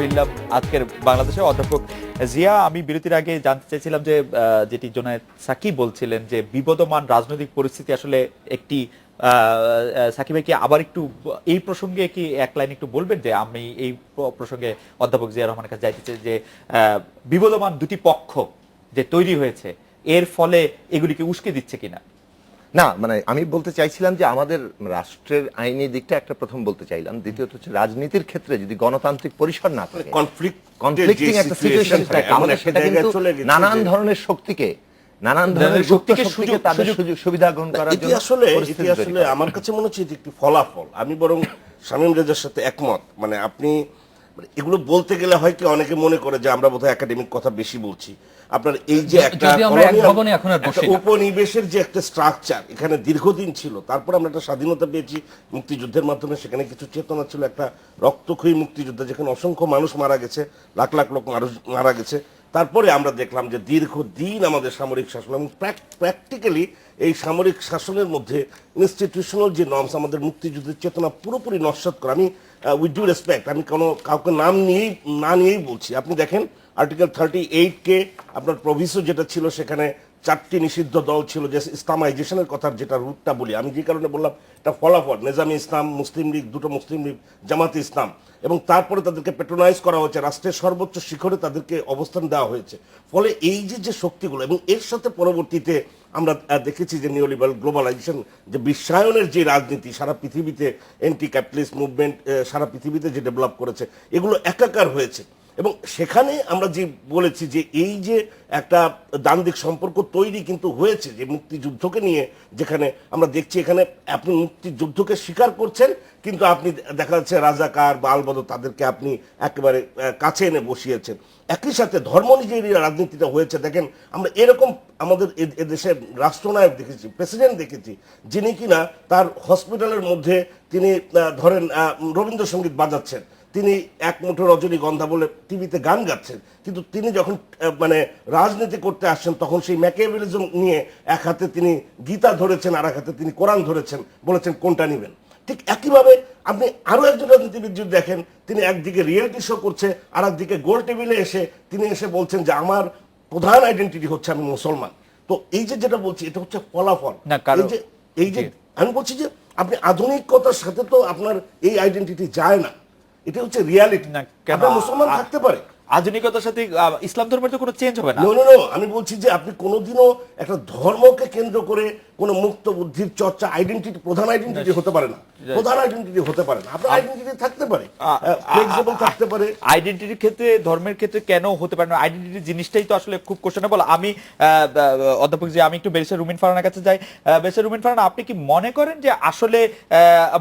ফিরলাম আজকের বাংলাদেশে। অধ্যাপক জিয়া, আমি বিরতির আগে জানতে চাইছিলাম যে যেটি জোনায়েদ সাকি বলছিলেন যে বিবদমান রাজনৈতিক পরিস্থিতি আসলে একটি সাকিব ভাই কি আবার একটু এই প্রসঙ্গে কি এক লাইন একটু বলবেন, যে আমি এই প্রসঙ্গে অধ্যাপক জিয়া রহমানের কাছে যাইতে চাই যে বিবদমান দুটি পক্ষ যে তৈরি হয়েছে এর ফলে এগুলিকে উস্কে দিচ্ছে কিনা? না, মানে আমি বলতে চাইছিলাম যে আমাদের রাষ্ট্রের আইনি দিকটা একটা প্রথম বলতে চাইলাম, দ্বিতীয়ত হচ্ছে রাজনীতির ক্ষেত্রে যদি গণতান্ত্রিক পরিসর না থাকে, কনফ্লিক্টিং একটা সিচুয়েশন থাকে, তাহলে সেটা কিন্তু নানান ধরনের শক্তিকে তাদের সুযোগ সুবিধা গ্রহণ করার জন্য আসলে আমার কাছে মনে হচ্ছে এটি একটি ফলাফল। আমি বরং শামীম রেজার সাথে একমত। মানে আপনি এগুলো বলতে গেলে হয় কি, অনেকে মনে করে যে আমরা বোধহয় একাডেমিক কথা বেশি বলছি। আপনার এই যে একটা উপনিবেশের যে একটা স্ট্রাকচার এখানে দীর্ঘদিন ছিল, তারপর আমরা একটা স্বাধীনতা পেয়েছি মুক্তিযুদ্ধের মাধ্যমে, সেখানে কিছু চেতনা ছিল, একটা রক্তক্ষয়ী মুক্তিযুদ্ধ যেখানে অসংখ্য মানুষ মারা গেছে, লাখ লাখ লোক মারা গেছে। তারপরে আমরা দেখলাম যে দীর্ঘদিন আমাদের সামরিক শাসন, এবং প্র্যাকটিক্যালি এই সামরিক শাসনের মধ্যে ইনস্টিটিউশনাল যে নর্মস আমাদের মুক্তিযুদ্ধের চেতনা পুরোপুরি নস্যাৎ করে। আমি উইথ ডিউ রেসপেক্ট, আমি কাউকে নাম নিয়েই বলছি। আপনি দেখেন আর্টিকেল 38 আপনার প্রভিসো যেটা ছিল, সেখানে 4টি নিষিদ্ধ দল ছিল, যে ইসলামাইজেশনের কথার যেটা রুটটা বলি আমি, যে কারণে বললাম এটা ফলাফল, নেজামি ইসলাম, মুসলিম লীগ, দুটো মুসলিম লীগ, জামাতে ইসলাম, এবং তারপরে তাদেরকে প্যাট্রোনাইজ করা হয়েছে, রাষ্ট্রের সর্বোচ্চ শিখরে তাদেরকে অবস্থান দেওয়া হয়েছে। ফলে এই যে শক্তিগুলো, এবং এর সাথে পরবর্তীতে আমরা দেখেছি যে নিওলিবারাল গ্লোবালাইজেশন, যে বিশ্বায়নের যে রাজনীতি সারা পৃথিবীতে, অ্যান্টি ক্যাপিটালিস্ট মুভমেন্ট সারা পৃথিবীতে যে ডেভেলপ করেছে, এগুলো একাকার হয়েছে। এবং সেখানে আমরা যে বলেছি যে এই যে একটা দ্বান্দ্বিক সম্পর্ক তৈরি কিন্তু হয়েছে, যে মুক্তিযুদ্ধকে নিয়ে, যেখানে আমরা দেখছি এখানে আপনি মুক্তিযুদ্ধকে স্বীকার করছেন, কিন্তু আপনি দেখা যাচ্ছে রাজাকার বা আলবদর তাদেরকে আপনি একেবারে কাছে এনে বসিয়েছেন। একই সাথে ধর্ম নিজের রাজনীতিটা হয়েছে। দেখেন আমরা এরকম আমাদের এদেশের রাষ্ট্রনায়ক দেখেছি, প্রেসিডেন্ট দেখেছি, যিনি কিনা তার হসপিটালের মধ্যে তিনি ধরেন রবীন্দ্রসঙ্গীত বাজাচ্ছেন, তিনি এক মুঠো রজনীগন্ধা বলে টিভিতে গান গাচ্ছেন, কিন্তু তিনি যখন মানে রাজনীতি করতে আসছেন তখন সেই ম্যাকিয়াভেলিজম নিয়ে এক হাতে তিনি গীতা ধরেছেন, আর এক হাতে তিনি কোরআন ধরেছেন, বলেছেন কোনটা নেবেন। ঠিক একইভাবে আপনি আরো একজন রাজনীতিবিদ যদি দেখেন, তিনি একদিকে রিয়েলিটি শো করছে, আর একদিকে গোল টেবিলে তিনি এসে বলছেন যে আমার প্রধান আইডেন্টিটি হচ্ছে আমি মুসলমান। তো এই যে যেটা বলছি, এটা হচ্ছে ফলাফল। এই যে আমি বলছি যে আপনি আধুনিকতার সাথে তো আপনার এই আইডেন্টিটি যায় না, এটা হচ্ছে রিয়ালিটি। আপনার মুসলমান থাকতে পারে, আধুনিকতার সাথে ইসলাম ধর্মের তো কোনো চেঞ্জ হবে না। আমি বলছি যে আপনি কোনোদিনও একটা ধর্মকে কেন্দ্র করে কোন মুক্ত বুদ্ধির চর্চা আইডেন্টিটি, প্রধান আইডেন্টিটি হতে পারে না, প্রধান আইডেন্টিটি হতে পারে না। আপনার আইডেন্টিটি থাকতে পারে, ফ্লেক্সিবল থাকতে পারে। আইডেন্টিটির ক্ষেত্রে, ধর্মের ক্ষেত্রে কেন হতে পারে না? আইডেন্টিটি জিনিসটাই তো আসলে খুব কোশ্চেনেবল। আমি অধ্যাপক জি, আমি একটু ব্যারিস্টার রুমিন ফারহানার কাছে যাই। ব্যারিস্টার রুমিন ফারহানা, আপনি কি মনে করেন যে আসলে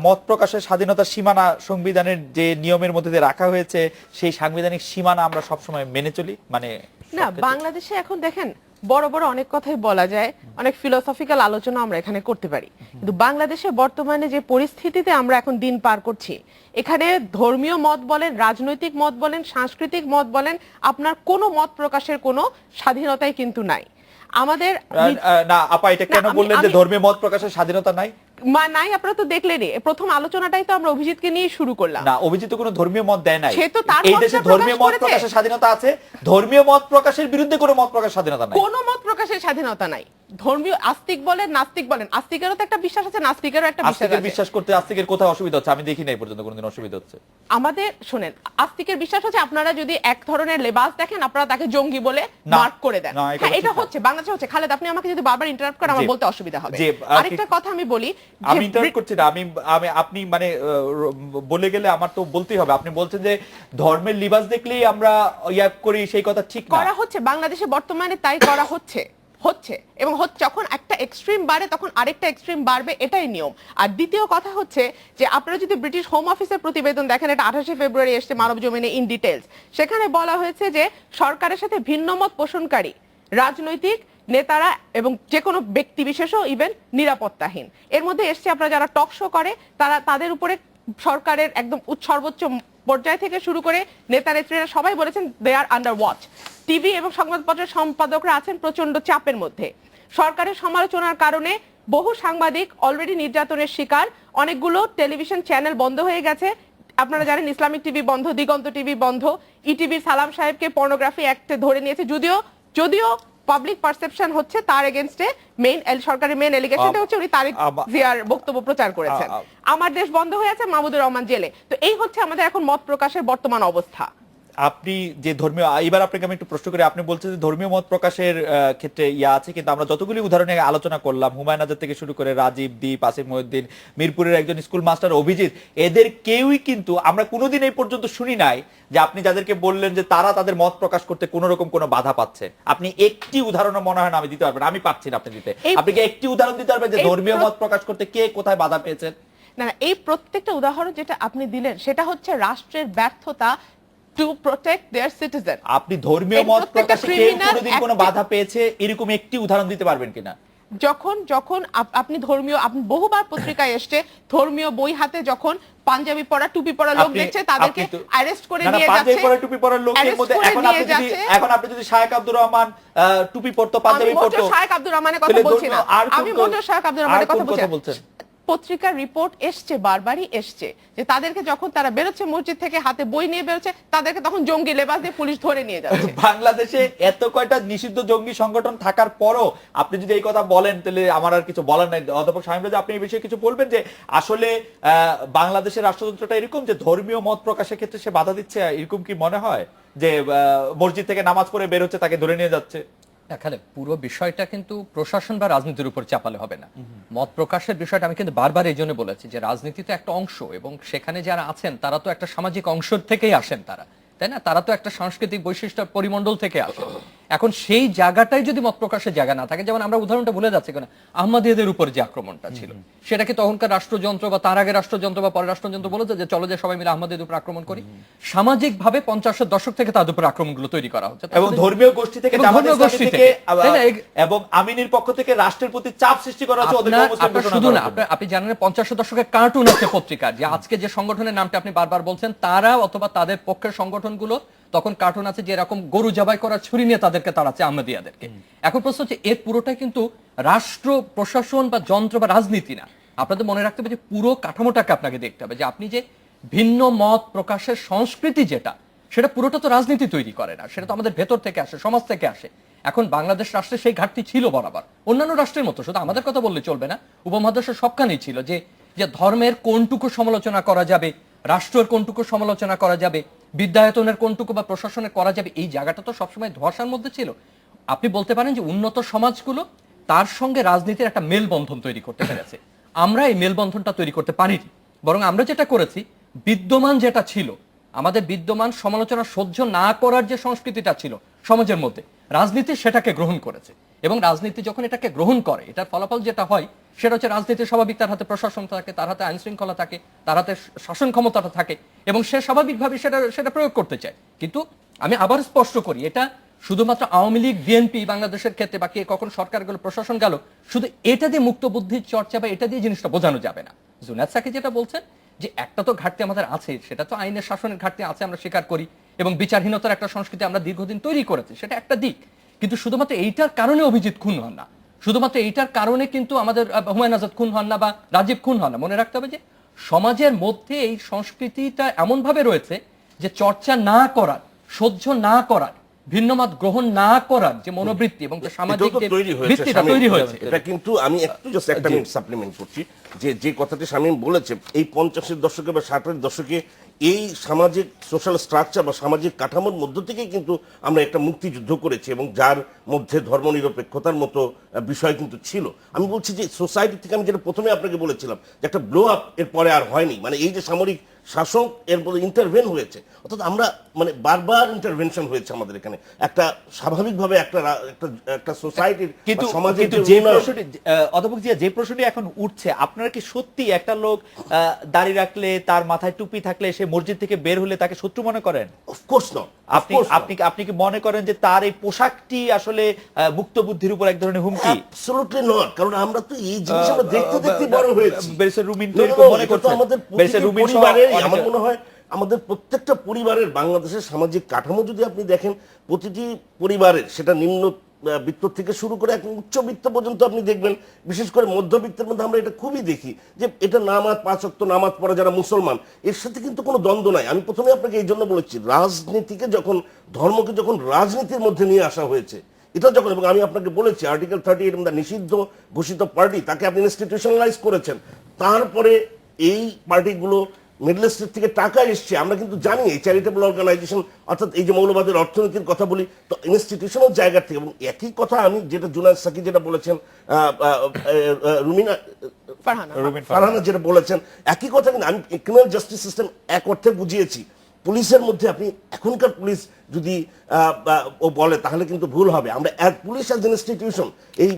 মত প্রকাশের স্বাধীনতার সীমানা সংবিধানের যে নিয়মের মধ্যে দিয়ে রাখা হয়েছে, সেই সাংবিধানিক সীমানা আমরা সবসময় মেনে চলি? মানে না, বাংলাদেশে এখন দেখেন বড় বড় অনেক কথাই বলা যায়, অনেক ফিলোসফিক্যাল আলোচনা আমরা এখানে করতে পারি, কিন্তু বাংলাদেশে বর্তমানে যে পরিস্থিতিতে আমরা এখন দিন পার করছি, এখানে ধর্মীয় মত বলেন, রাজনৈতিক মত বলেন, সাংস্কৃতিক মত বলেন, আপনার কোনো মত প্রকাশের কোনো স্বাধীনতাই কিন্তু নাই আমাদের। না আপা, এটা কেন বললেন যে ধর্মীয় মত প্রকাশের স্বাধীনতা নাই? নাই, আপনারা তো দেখলেনই, প্রথম আলোচনাটাই তো আমরা অভিজিৎকে নিয়ে শুরু করলাম। না, অভিজিৎ কোনো ধর্মীয় মত দেয় নাই। সে তো তার এই দেশে ধর্মীয় মত প্রকাশের স্বাধীনতা আছে, ধর্মীয় মত প্রকাশের বিরুদ্ধে কোনো মত প্রকাশের স্বাধীনতা নাই। কোনো মত প্রকাশের স্বাধীনতা নাই। ধর্মীয় আস্তিক বলেন, নাস্তিক বলেন, আস্তিকেরও তো একটা বিশ্বাস আছে, নাস্তিকেরও একটা বিশ্বাস আছে। বিশ্বাস করতে আস্তিকের কোথাও অসুবিধা হচ্ছে? আমি দেখি নাই পর্যন্ত কোনোদিন অসুবিধা হচ্ছে। আমাদের শুনেন, আস্তিকের বিশ্বাস হচ্ছে আপনারা যদি এক ধরনের লেবাস দেখেন, আপনারা তাকে জঙ্গি বলে মার্ক করে দেন। হ্যাঁ, এটা হচ্ছে বাংলাদেশে হচ্ছে। খালেদ, আপনি আমাকে যদি বারবার ইন্টারাপ্ট করেন, আমার বলতে অসুবিধা হবে। আরেকটা কথা আমি বলি, আমি ইন্টারাপ্ট করছি না, আপনি মানে বলে গেলে আমার তো বলতেই হবে। আপনি বলছেন যে ধর্মের লিবাস দেখলেই আমরা ইয়া করি, সেই কথা ঠিক না। করা হচ্ছে বাংলাদেশে বর্তমানে, তাই করা হচ্ছে এবং যখন একটা এক্সট্রিম বাড়ে তখন আরেকটা এক্সট্রিম বাড়বে, এটাই নিয়ম। আর দ্বিতীয় কথা হচ্ছে যে আপনারা যদি ব্রিটিশ হোম অফিসের প্রতিবেদন দেখেন, এটা 28 ফেব্রুয়ারি এসেছে মানব জমিনে ইন ডিটেইলস, সেখানে বলা হয়েছে যে সরকারের সাথে ভিন্ন মত পোষণকারী রাজনৈতিক নেতারা এবং যে কোনো ব্যক্তি বিশেষও ইভেন নিরাপত্তাহীন, এর মধ্যে এসছে আপনারা যারা টক শো করে, তাদের উপরে সরকারের একদম সর্বোচ্চ পর্যায় থেকে শুরু করে নেতা নেত্রীরা সবাই বলেছেন দে আর আন্ডার ওয়াচ। টিভি এবং সংবাদপত্রের সম্পাদকরা আছেন প্রচন্ড চাপের মধ্যে। সরকারের সমালোচনার কারণে বহু সাংবাদিক অলরেডি নির্যাতনের শিকার, অনেকগুলো টেলিভিশন চ্যানেল বন্ধ হয়ে গেছে, আপনারা জানেন ইসলামিক টিভি বন্ধ, দিগন্ত টিভি বন্ধ, ইটিভির সালাম সাহেবকে পর্নোগ্রাফি অ্যাক্টে ধরে নিয়েছে, যদিও পাবলিক পারসেপশন হচ্ছে তার এগেইনস্টে সরকারি মেইন এলিগেশনটা হচ্ছে উনি তারেক জিয়ার বক্তব্য প্রচার করেছেন। আমার দেশ বন্ধ হয়ে আছে, মাহমুদুর রহমান জেলে। তো এই হচ্ছে আমাদের এখন মত প্রকাশের বর্তমান অবস্থা। আপনি যে ধর্মীয়, এবার আপনাকে আমি একটু প্রশ্ন করি, আপনি বলছেন যে ধর্মীয় মত প্রকাশের ক্ষেত্রে আছে, কিন্তু আমরা যতগুলি উদাহরণে আলোচনা করলাম, হুমায়ুন আজাদ থেকে শুরু করে রাজীব, দীপ, আসিফ মহিউদ্দিন, মিরপুরের একজন স্কুল মাস্টার অভিজিৎ, এদের কেউই কিন্তু আমরা কোনোদিন এই পর্যন্ত শুনি নাই যে আপনি যাদেরকে বললেন যে তারা তাদের মত প্রকাশ করতে কোন রকম কোনো বাধা পাচ্ছে। আপনি একটি উদাহরণ মনে হয় না আমি দিতে পারবেন, আমি পাচ্ছি না আপনি দিতে। আপনি কি একটি উদাহরণ দিতে পারবেন যে ধর্মীয় মত প্রকাশ করতে কে কোথায় বাধা পেয়েছেন? না, এই প্রত্যেকটা উদাহরণ যেটা আপনি দিলেন সেটা হচ্ছে রাষ্ট্রের ব্যর্থতা টু প্রোটেক্ট देयर সিটিজেন। আপনি ধর্মীয় মত প্রকাশে কেউ কোনোদিন কোনো বাধা পেয়েছে এরকম একটি উদাহরণ দিতে পারবেন কিনা? যখন আপনি ধর্মীয়, আপনি বহুবার পত্রিকায় এসছে ধর্মীয় বই হাতে যখন পাঞ্জাবি পরা টুপি পরা লোক দেখছে তাদেরকে অ্যারেস্ট করে নিয়ে যাচ্ছে। পাঞ্জাবি পরা টুপি পরা লোকের মধ্যে এখন আপনি যদি শায়েখ আব্দুর রহমান টুপি পরতো, পাঞ্জাবি পরতো, আমি শায়েখ আব্দুর রহমানের কথা বলছি না, আমি মোটেও শায়েখ আব্দুর রহমানের কথা বলছি। পত্রিকার রিপোর্ট এসছে, বারবারই এসছে যে তাদেরকে যখন তারা বেরোচ্ছে মসজিদ থেকে হাতে বই নিয়ে বেরোচ্ছে, তাদেরকে তখন জঙ্গি লেবাস দিয়ে পুলিশ ধরে নিয়ে যাচ্ছে। বাংলাদেশে এত কয়টা নিষিদ্ধ জঙ্গি সংগঠন থাকার পরও আপনি যদি এই কথা বলেন তাহলে আমার আর কিছু বলার নাই। অধ্যাপক শামীম রাজা, আপনি এই বিষয়ে কিছু বলবেন যে আসলে বাংলাদেশের রাষ্ট্রযন্ত্রটা এরকম যে ধর্মীয় মত প্রকাশের ক্ষেত্রে সে বাধা দিচ্ছে, এরকম কি মনে হয় যে মসজিদ থেকে নামাজ পড়ে বের হচ্ছে তাকে ধরে নিয়ে যাচ্ছে? এখানে পুরো বিষয়টা কিন্তু প্রশাসন বা রাজনীতির উপর চাপালে হবে না। মত প্রকাশের বিষয়টা আমি কিন্তু বারবার এই জন্য বলেছি যে রাজনীতি তো একটা অংশ, এবং সেখানে যারা আছেন তারা তো একটা সামাজিক অংশ থেকেই আসেন, তাই না? তারা তো একটা সাংস্কৃতিক বৈশিষ্ট্য পরিমণ্ডল থেকে আসে। এখন সেই জায়গাটাই যদি মত প্রকাশের জায়গা না থাকে, যেমন আমরা উদাহরণটা ভুলে যাচ্ছি কেন, আহমদীয়দের উপর যে আক্রমণটা ছিল, সেটা কি তখনকার রাষ্ট্রযন্ত্র বা তার আগে রাষ্ট্রযন্ত্র বা পরে রাষ্ট্রযন্ত্র বলেছে যে চলো যে সবাই মিলে আহমদীয়দের উপর আক্রমণ করি? সামাজিক ভাবে 50-এর দশক থেকে তাদের উপর আক্রমণগুলো তৈরি করা হচ্ছে, এবং ধর্মীয় গোষ্ঠী থেকে এবং আমিনের পক্ষ থেকে রাষ্ট্রের প্রতি চাপ সৃষ্টি করা হচ্ছে। শুধু না, আপনি জানেন 50-এর দশকের কার্টুন আছে পত্রিকার, যে আজকে যে সংগঠনের নামটা আপনি বারবার বলছেন তারা অথবা তাদের পক্ষের সংগঠনগুলো তখন কার্টুন আছে যে এরকম গরু জবাই করার ছুরি নিয়ে তাদেরকে তাড়াচ্ছে আহমদিয়াদেরকে। এখন প্রশ্ন হচ্ছে এর পুরোটাই কিন্তু রাষ্ট্র প্রশাসন বা যন্ত্র বা রাজনীতি না। আপনাদের মনে রাখতে হবে যে পুরো কাঠামোটাকে আপনাকে দেখতে হবে, যে আপনি যে ভিন্ন মত প্রকাশের সংস্কৃতি যেটা, সেটা পুরোটা তো রাজনীতি তৈরি করে না, সেটা তো আমাদের ভেতর থেকে আসে, সমাজ থেকে আসে। এখন বাংলাদেশ রাষ্ট্রে সেই ঘাটতি ছিল বরাবর, অন্যান্য রাষ্ট্রের মতো, শুধু আমাদের কথা বললে চলবে না, উপমহাদেশের সবখানেই ছিল যে ধর্মের কোনটুকু সমালোচনা করা যাবে, রাষ্ট্রের কোনটুকু সমালোচনা করা যাবে, বিদ্যায়তনের কোনটুকু বা প্রশাসনে করা যাবে, এই জায়গাটা তো সবসময় ধোঁয়াশার মধ্যে ছিল। আপনি বলতে পারেন যে উন্নত সমাজগুলো তার সঙ্গে রাজনীতির একটা মেলবন্ধন তৈরি করতে পেরেছে, আমরা এই মেলবন্ধনটা তৈরি করতে পারিনি। বরং আমরা যেটা করেছি, বিদ্যমান যেটা ছিল, আমাদের বিদ্যমান সমালোচনা সহ্য না করার যে সংস্কৃতিটা ছিল সমাজের মধ্যে, রাজনীতি সেটাকে গ্রহণ করেছে। এবং রাজনীতি যখন এটাকে গ্রহণ করে, এটার ফলাফল যেটা হয় সেটা হচ্ছে রাজনীতি স্বাভাবিক, তার হাতে প্রশাসন থাকে, তার হাতে আইন শৃঙ্খলা থাকে, তার হাতে শাসন ক্ষমতাটা থাকে, এবং সে স্বাভাবিকভাবে সেটা প্রয়োগ করতে চায়। কিন্তু আমি আবার স্পষ্ট করি, এটা শুধুমাত্র আওয়ামী লীগ, বিএনপি বাংলাদেশের ক্ষেত্রে বা কে কখন সরকার গেল, প্রশাসন গেল, শুধু এটা দিয়ে মুক্ত বুদ্ধির চর্চা বা এটা দিয়ে জিনিসটা বোঝানো যাবে না। জুনায়েদ সাকি যেটা বলছেন যে একটা তো ঘাটতি আমাদের আছে, সেটা তো আইনের শাসনের ঘাটতি আছে, আমরা স্বীকার করি, এবং বিচারহীনতার একটা সংস্কৃতি আমরা দীর্ঘদিন তৈরি করেছি, সেটা একটা দিক। কিন্তু শুধুমাত্র এইটার কারণে অভিজিৎ খুন হন না, শুধুমাত্র এইটার কারণে কিন্তু আমাদের হুমায়ুন আজাদ খুন হন না বা রাজীব খুন হন না। মনে রাখতে হবে যে সমাজের মধ্যে এই সংস্কৃতিটা এমন ভাবে রয়েছে যে চর্চা না করার, সহ্য না করার, ভিন্নমত গ্রহণ না করার যে মনোবৃত্তি এবং সামাজিক ভিত্তিটা তৈরি হয়েছে। এটা কিন্তু আমি একটু জাস্ট একটা মিনিট সাপ্লিমেন্ট করছি, যে কথাটি শামীম বলেছে, এই 50-এর দশকে বা 60-এর দশকে এই সামাজিক সোশ্যাল স্ট্রাকচার বা সামাজিক কাঠামোর মধ্য থেকেই কিন্তু আমরা একটা মুক্তিযুদ্ধ করেছি, এবং যার মধ্যে ধর্মনিরপেক্ষতার মতো বিষয় কিন্তু ছিল। আমি বলছি যে সোসাইটি থেকে, আমি যেটা প্রথমে আপনাকে বলেছিলাম যে একটা ব্লো আপ এর পরে আর হয়নি, মানে এই যে সামরিক শাসক এর মধ্যে ইন্টারভেন হয়েছে, অর্থাৎ আমরা মানে বারবার ইন্টারভেনশন হয়েছে আমাদের এখানে একটা স্বাভাবিকভাবে একটা সোসাইটির সমাজের যে প্রশ্নটি অধ্যাপক জিয়া, যে প্রশ্নটি এখন উঠছে, আপনারা কি সত্যি একটা লোক দাড়ি রাখলে, তার মাথায় টুপি থাকলে, সে মসজিদ থেকে বের হলে তাকে শত্রু মনে করেন? Of course not. আপনি কি মনে করেন যে তার এই পোশাকটি আসলে মুক্ত বুদ্ধির উপর এক ধরনের হুমকি? অ্যাবসলিউটলি নট, কারণ আমরা তো এই জিনিস আমরা দেখতে দেখতে বড় হয়েছি। বেরিস্টার রুমিন মনে করছেন আমাদের আমার মনে হয় আমাদের প্রত্যেকটা পরিবারের, বাংলাদেশের সামাজিক কাঠামো যদি আপনি দেখেন, প্রতিটি পরিবারের, সেটা নিম্ন বৃত্ত থেকে শুরু করে একদম উচ্চবিত্ত পর্যন্ত আপনি দেখবেন, বিশেষ করে মধ্যবিত্তের মধ্যে আমরা এটা খুবই দেখি যে এটা নামাজ, 5 ওয়াক্ত নামাজ পড়া যারা মুসলমান, এর সাথে কিন্তু কোনো দ্বন্দ্ব নাই। আমি প্রথমে আপনাকে এই জন্য বলেছি, রাজনীতিকে যখন, ধর্মকে যখন রাজনীতির মধ্যে নিয়ে আসা হয়েছে, এটা যখন, এবং আমি আপনাকে বলেছি আর্টিকেল 30 এর মধ্যে নিষিদ্ধ ঘোষিত পার্টি, তাকে আপনি ইনস্টিটিউশনালাইজ করেছেন, তারপরে এই পার্টিগুলো মিডল ইস্ট থেকে টাকা এসছে, আমরা কিন্তু জানি এই চ্যারিটেবল অর্গানাইজেশন, অর্থাৎ এই যে মৌলবাদের অর্থনীতির কথা বলি, তো ইনস্টিটিউশনাল জায়গা থেকে। এবং একই কথা আমি যেটা জুনায়েদ সাকি যেটা বলেছেন, রুমিনা ফারহানা যেটা বলেছেন, একই কথা কিন্তু আমি ক্রিমিনাল জাস্টিস সিস্টেম এক অর্থে বুঝিয়েছি। পুলিশের মধ্যে আপনি এখনকার পুলিশ যদি ও বলে তাহলে কিন্তু ভুল হবে। আমরা পুলিশ অ্যাজ ইনস্টিটিউশন এই